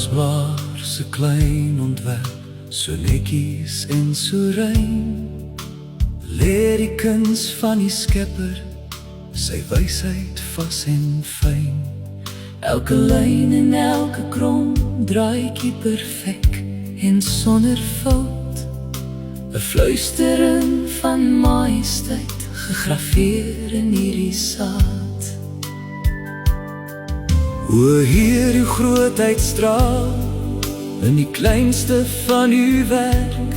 grasblaar se klein ontwerp, so netjies en so rein, leer die kuns van die Skepper, sy wysheid vas en fyn. Elke lyn en elke krom, draaitjie perfek en sonder fout, 'n fluistering van majesteit, gegraveer in hierdie saad. O Heer, uw grootheid straal in die kleinste van uw werk,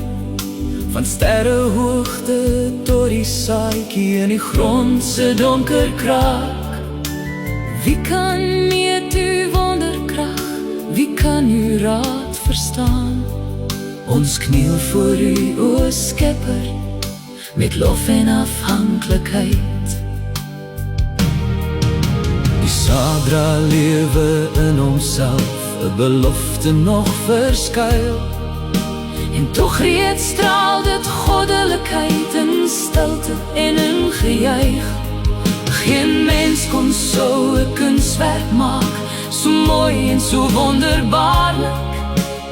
van sterrehoogte tot die saadjie in die grond se donker kraak. Wie kan meet uw wonderkrag, wie kan uw raad verstaan? Ons kniel voor u, o Skepper, met lof en afhanklikheid. Die saad dra lewe in homself, 'n belofte nog verskuil, en tog reeds straal dit goddelikheid in stilte en in gejuig. Geen mens kon so 'n kunswerk maak, so mooi en so wonderbaarlik.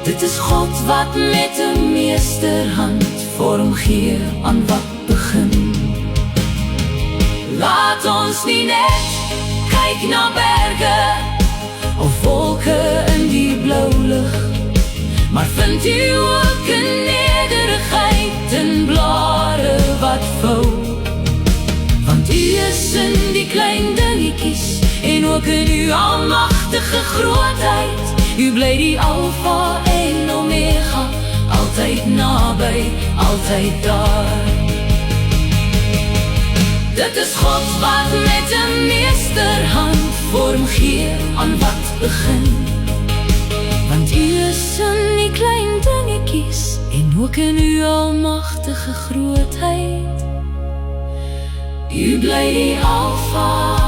Dit is God wat met 'n meesterhand vorm gee aan wat begin. Laat ons nie net kyk na berge of wolke in die blou lug, maar vind u ook 'n nederigheid in blare wat vou. Want u is in die klein dingetjies en ook in uw almagtige grootheid. U bly die Alfa en Omega, altyd naby, altyd daar. Dit is God wat met 'n meesterhand vorm gee aan wat begin. Want u is in die klein dingetjies en ook in uw almagtige grootheid. U bly die Alfa